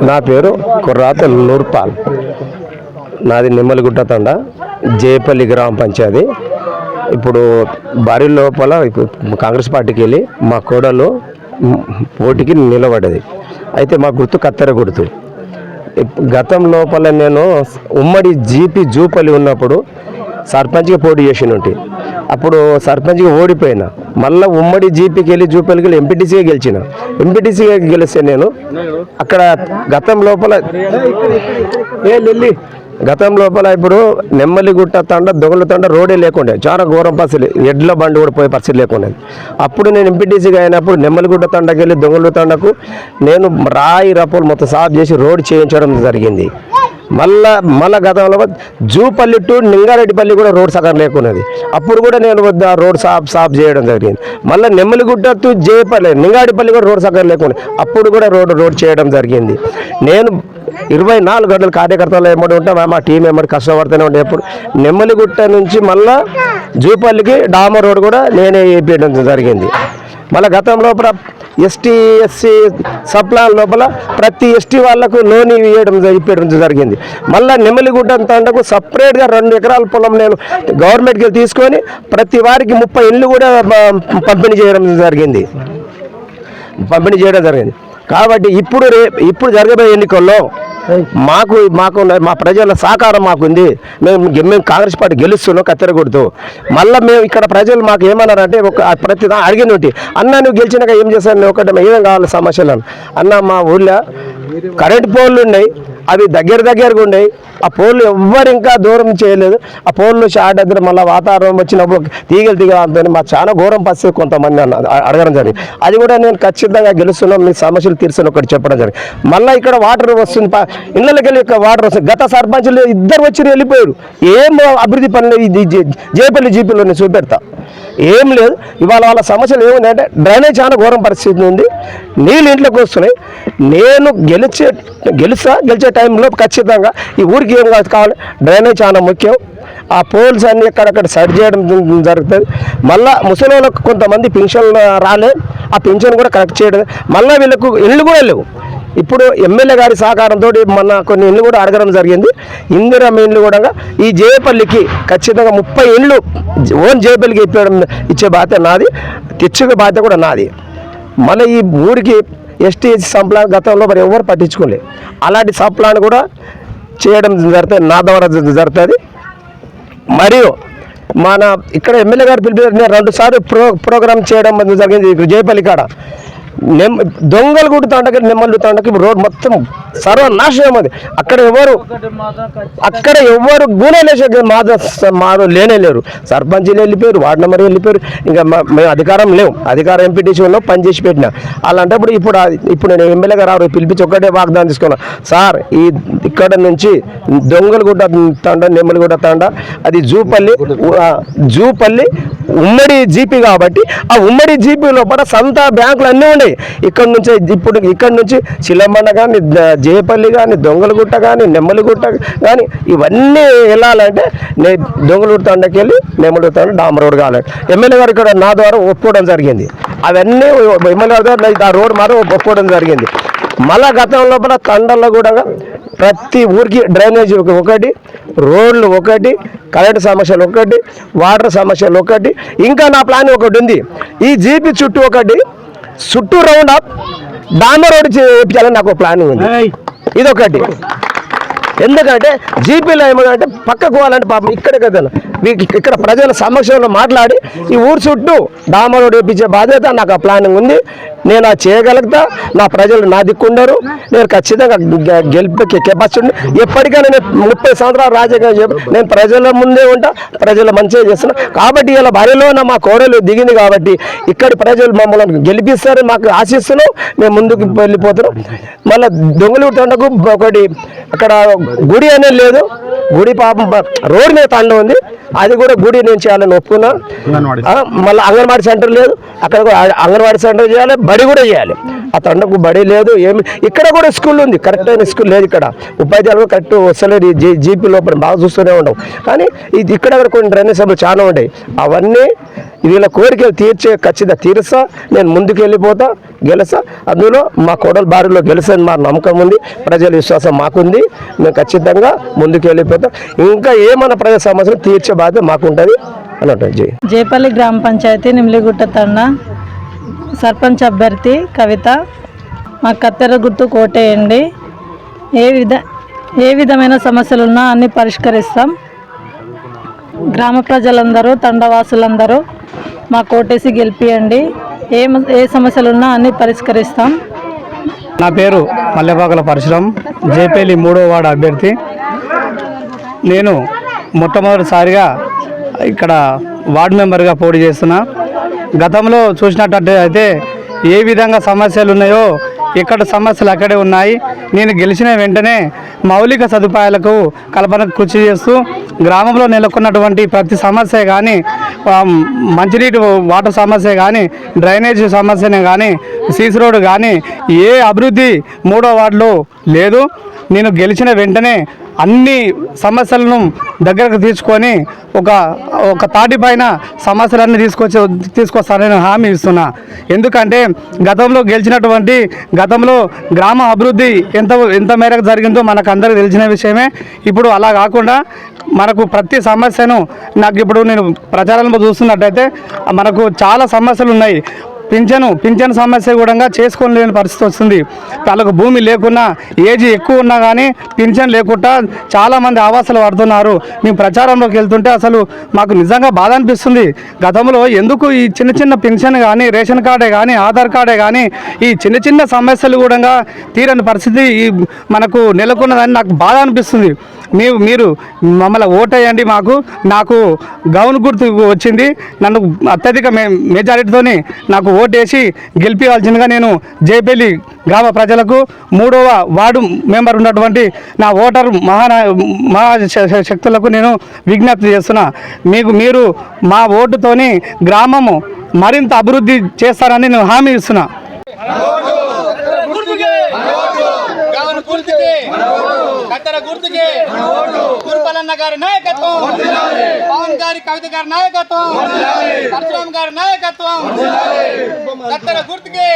నా పేరు కుర్రాత నూర్పాల్. నాది నిమ్మలగుట్ట తండ, జేపల్లి గ్రామ పంచాయతీ. ఇప్పుడు బారి లోపల కాంగ్రెస్ పార్టీకి వెళ్ళి మా కోడలు పోటీకి నిలబడ్డది. అయితే మా గుర్తు కత్తెర గుర్తు. గతం లోపల నేను ఉమ్మడి జీపీ జూపల్లి ఉన్నప్పుడు సర్పంచ్గా పోటీ చేసినట్టు. అప్పుడు సర్పంచ్గా ఓడిపోయినా. మళ్ళీ ఉమ్మడి జీపీకి వెళ్ళి జూపల్లికి వెళ్ళి ఎంపీటీసీగా గెలిచిన. ఎంపీటీసీగా గెలిస్తే నేను అక్కడ గతం లోపల ఇప్పుడు నెమ్మలిగుట్ట తండ దొంగల తండ రోడే లేకుండే, చాలా ఘోరం పరిస్థితి, ఎడ్ల బండి కూడా పోయే పరిస్థితి లేకుండే. అప్పుడు నేను ఎంపీటీసీగా అయినప్పుడు నెమ్మలిగుట్ట తండకి వెళ్ళి దొంగల తండకు నేను రాయి రప్పులు మొత్తం సాఫ్ చేసి రోడ్ చేయించడం జరిగింది. మళ్ళా గతంలో జూపల్లి టు నింగారెడ్డిపల్లి కూడా రోడ్ సగం లేకున్నది. అప్పుడు కూడా నేను రోడ్ సాఫ్ చేయడం జరిగింది. మళ్ళీ నెమ్మలిగుట్ట టు జేపల్లి నింగారెడ్డిపల్లి కూడా రోడ్ సగం లేకుండా అప్పుడు కూడా రోడ్ చేయడం జరిగింది. నేను 24 గంటలు కార్యకర్తలు ఏమడి ఉంటా, మా టీం ఏమడి కష్టపడుతూనే ఉంటే. ఎప్పుడు నెమ్మలిగుట్ట నుంచి మళ్ళా జూపల్లికి డామర్ రోడ్ కూడా నేనే వేయించడం జరిగింది. మళ్ళీ గతం లోపల ఎస్టీ ఎస్సీ సప్లాన్ లోపల ప్రతి ఎస్టీ వాళ్లకు లోన్ ఇప్పించడం జరిగింది. మళ్ళీ నెమ్మలిగుట్ట తండకు సపరేట్గా 2 ఎకరాల పొలం నేను గవర్నమెంట్కి తీసుకొని ప్రతి వారికి 30 ఇళ్ళు కూడా పంపిణీ చేయడం జరిగింది. కాబట్టి ఇప్పుడు జరగబోయే ఎన్నికల్లో మాకు మా ప్రజల సహకారం మాకుంది. మేము కాంగ్రెస్ పార్టీ గెలుస్తున్నాం కత్తెర గుర్తు. మళ్ళీ మేము ఇక్కడ ప్రజలు మాకు ఏమన్నారంటే ప్రతి అడిగినట్టు, అన్న నువ్వు గెలిచినాక ఏం చేశాను, ఒకటి ఏమేం కావాలి సమస్యలు అన్న. మా ఊళ్ళో కరెంట్ పోల్లు ఉన్నాయి, అవి దగ్గరగా ఉన్నాయి. ఆ పోల్లు ఎవ్వరు ఇంకా దూరం చేయలేదు. ఆ పోల్లు షార్ట్ అయితే మళ్ళీ వాతావరణం వచ్చినప్పుడు తీగలు అంతే మాకు చాలా ఘోరం పరిస్థితి కొంతమంది అడగడం జరిగింది. అది కూడా నేను ఖచ్చితంగా గెలుస్తున్నాం, మీ సమస్యలు తీర్చని ఒకటి చెప్పడం జరిగింది. మళ్ళీ ఇక్కడ వాటర్ వస్తుంది, ఇళ్ళకి వెళ్ళి వాటర్ వస్తుంది. గత సర్పంచులు 2 వచ్చి వెళ్ళిపోయారు. ఏం అభివృద్ధి పనులు జేపల్లి జీపీలోనే చూపెడతా ఏం లేదు. ఇవాళ వాళ్ళ సమస్యలు ఏముందంటే డ్రైనేజ్ చాలా ఘోరం పరిస్థితి ఉంది, నీళ్ళు ఇంట్లోకి వస్తున్నాయి. నేను గెలిచే టైంలో ఖచ్చితంగా ఈ ఊరికి ఏం కావాలి, డ్రైనేజ్ చాలా ముఖ్యం. ఆ పోల్స్ అన్నీ ఎక్కడక్కడ సెట్ చేయడం జరుగుతుంది. మళ్ళీ ముసలి వాళ్ళకు కొంతమంది పింఛన్లు రాలే, ఆ పింఛన్ కూడా కరెక్ట్ చేయడం. మళ్ళీ వీళ్ళకు ఇళ్ళు కూడా లేవు. ఇప్పుడు ఎమ్మెల్యే గారి సహకారంతో మన కొన్ని ఇళ్ళు కూడా అడగడం జరిగింది. ఇందిరమ్మ ఇళ్ళు కూడా ఈ జేపల్లికి ఖచ్చితంగా 30 ఇళ్ళు ఓన్ జేపల్లికి ఇచ్చే బాధ్యత నాది, తెచ్చుకునే బాధ్యత కూడా నాది. మళ్ళీ ఈ ఊరికి ఎస్టీ సంప్లాన్ గతంలో మరి ఎవరు పట్టించుకోలేదు. అలాంటి సంప్లాన్ కూడా చేయడం జరుగుతుంది, నా ద్వారా జరుగుతుంది. మరియు మన ఇక్కడ ఎమ్మెల్యే గారు పిలిపి నేను 2 సార్లు ప్రోగ్రామ్ చేయడం జరిగింది జేపల్లి కాడ. దొంగలగుట్ట తండకి నెమ్మలి తండకి రోడ్ మొత్తం సర్వనాశనం. అది అక్కడ ఎవరు గూనెలేసే మాదో లేరు. సర్పంచ్లు వెళ్ళిపోయారు, వార్డు నెంబర్ వెళ్ళిపోయారు. ఇంకా మేము అధికారం లేవు, అధికారం ఎంపీటీసీ ఉన్నాం, పని చేసి పెట్టినా. అలాంటప్పుడు ఇప్పుడు నేను ఎమ్మెల్యే గారు పిలిపించి ఒక్కటే వాగ్దానం తీసుకున్నా, సార్ ఇక్కడ నుంచి దొంగలగుట్ట తండ నెమ్మలిగుట్ట తండ అది జూపల్లి ఉమ్మడి జీపీ కాబట్టి ఆ ఉమ్మడి జీపీ లోపల సొంత బ్యాంకులు అన్నీ ఉన్నాయి. ఇక్కడ నుంచి చిలమన్న కానీ జేపల్లి కానీ దొంగలగుట్ట కానీ నెమ్మలిగుట్ట కానీ ఇవన్నీ వెళ్ళాలంటే నేను దొంగలగుట్ట తండకి వెళ్ళి నెమ్మలిగుట్ట తండ డామర్ రోడ్ కావాలి. ఎమ్మెల్యే గారు ఇక్కడ నా ద్వారా ఒప్పుకోవడం జరిగింది. అవన్నీ ఎమ్మెల్యే గారి ద్వారా ఆ రోడ్ మాత్రం ఒప్పుకోవడం జరిగింది. మళ్ళా గతం లోపల తండల్లో కూడా ప్రతి ఊరికి డ్రైనేజ్ ఒకటి, రోడ్లు ఒకటి, కరెంటు సమస్యలు ఒకటి, వాటర్ సమస్యలు ఒకటి. ఇంకా నా ప్లాన్ ఒకటి ఉంది, ఈ జీపీ చుట్టూ రౌండ్ అప్ డామర్ రోడ్ చేయించాలని నాకు ప్లానింగ్ ఉంది. ఇదొకటి. ఎందుకంటే జీపీలో ఏమంటే పక్కకు పోవాలంటే పాపం ఇక్కడే కదా ఇక్కడ ప్రజల సమక్షంలో మాట్లాడి ఈ ఊరు చుట్టూ డామర్ రోడ్ వేయించే బాధ్యత నాకు ఆ ప్లానింగ్ ఉంది. నేను అది చేయగలుగుతా. నా ప్రజలు నా దిక్కుండరు, నేను ఖచ్చితంగా గెలిపే కెపాసిటీ. ఎప్పటికైనా నేను 30 సంవత్సరాలు రాజకీయం నేను ప్రజల ముందే ఉంటా, ప్రజల మంచిగా చేస్తున్నా. కాబట్టి ఇలా బరిలోన మా కోడలు దిగింది కాబట్టి ఇక్కడి ప్రజలు మమ్మల్ని గెలిపిస్తారని మాకు ఆశిస్తున్నాం. మేము ముందుకు వెళ్ళిపోతున్నాం. మళ్ళీ దొంగలగుట్టకు ఒకటి అక్కడ గుడి అనేది లేదు, గుడి పాపం రోడ్ మీద తండ ఉంది, అది కూడా గుడి నేను చేయాలని ఒప్పుకున్నా. మళ్ళీ అంగన్వాడీ సెంటర్ లేదు, అక్కడ అంగన్వాడీ సెంటర్ చేయాలి, బడి కూడా వేయాలి. ఆ తండకు బడి లేదు, ఏమి. ఇక్కడ కూడా స్కూల్ ఉంది, కరెక్ట్ అయిన స్కూల్ లేదు. ఇక్కడ ఉపాధ్యాయులు కరెక్ట్ వస్తలేదు. జీపీ లోపల బాగా చూస్తూనే ఉండవు. కానీ ఇది ఇక్కడ కొన్ని డ్రైనేజ్ సభలు చాలా ఉంటాయి. అవన్నీ వీళ్ళ కోరికలు ఖచ్చితంగా తీరుస్తా. నేను ముందుకు వెళ్ళిపోతా, గెలుస్తా. అందులో మా కోడలు బారిలో గెలుస్తాను మా నమ్మకం ఉంది, ప్రజల విశ్వాసం మాకుంది. మేము ఖచ్చితంగా ముందుకు వెళ్ళిపోతాం. ఇంకా ఏమైనా ప్రజల సమస్యలు తీర్చే బాధ్యత మాకుంటుంది అని అంటారు. జేపల్లి గ్రామ పంచాయతీ నిమ్లిగుట్ట తండ సర్పంచ్ అభ్యర్థి కవిత. మా కత్తెర గుర్తు కోటేయండి. ఏ విధమైన సమస్యలున్నా అన్ని పరిష్కరిస్తాం. గ్రామ ప్రజలందరూ, తండవాసులందరూ మా కోటేసి గెలిపియండి. ఏ సమస్యలున్నా అన్ని పరిష్కరిస్తాం. నా పేరు మల్లెపాకల పరశురాం, జేపల్లి 3వ వార్డు అభ్యర్థి. నేను మొట్టమొదటిసారిగా ఇక్కడ వార్డు మెంబర్గా పోటీ చేస్తున్నా. గతంలో చూసినట్టయితే ఏ విధంగా సమస్యలు ఉన్నాయో ఇక్కడ సమస్యలు అక్కడే ఉన్నాయి. నేను గెలిచిన వెంటనే మౌలిక సదుపాయాలకు కల్పనకు కృషి చేస్తూ గ్రామంలో నెలకొన్నటువంటి ప్రతి సమస్య కానీ, మంచినీటి వాటర్ సమస్య కానీ, డ్రైనేజ్ సమస్యనే కానీ, సీసీ రోడ్డు కానీ ఏ అభివృద్ధి 3వ వార్డులో లేదు. నేను గెలిచిన వెంటనే అన్ని సమస్యలను దగ్గరకు తీసుకొని ఒక తాటి పైన సమస్యలన్నీ తీసుకొస్తానని హామీ ఇస్తున్నా. ఎందుకంటే గతంలో గ్రామ అభివృద్ధి ఎంత మేరకు జరిగిందో మనకు అందరికీ తెలిసిన విషయమే. ఇప్పుడు అలా కాకుండా మనకు ప్రతి సమస్యను ఇప్పుడు నేను ప్రచారంలో చూస్తున్నట్టయితే మనకు చాలా సమస్యలు ఉన్నాయి. పింఛను సమస్య కూడా చేసుకోలేని పరిస్థితి వస్తుంది. వాళ్ళకు భూమి లేకున్నా, ఏజ్ ఎక్కువ ఉన్నా కానీ పింఛన్ లేకుండా చాలామంది ఆవాసాలు పడుతున్నారు. మేము ప్రచారంలోకి వెళ్తుంటే అసలు మాకు నిజంగా బాధ అనిపిస్తుంది. గతంలో ఎందుకు ఈ చిన్న పింఛన్ కానీ, రేషన్ కార్డే కానీ, ఆధార్ కార్డే కానీ ఈ చిన్న సమస్యలు కూడా తీరని పరిస్థితి మనకు నెలకొన్నదని నాకు బాధ అనిపిస్తుంది. మీరు మమ్మల్ని ఓటేయండి. నాకు గౌన్ గుర్తు వచ్చింది. నన్ను అత్యధిక మెజారిటీతోని నాకు ఓటేసి గెలిపించాల్సిందిగా నేను జేపల్లి గ్రామ ప్రజలకు 3వ వార్డు మెంబర్ ఉన్నటువంటి నా ఓటర్ మహాశక్తులకు నేను విజ్ఞప్తి చేస్తున్నా. మీరు మా ఓటుతోని గ్రామము మరింత అభివృద్ధి చేస్తారని నేను హామీ ఇస్తున్నా. గురుపలన్న గారి నాయకత్వం, పవన్ గారి, కవిత గారి నాయకత్వం, పరశురామ్ గారి నాయకత్వం, కత్తెర గుర్తుకే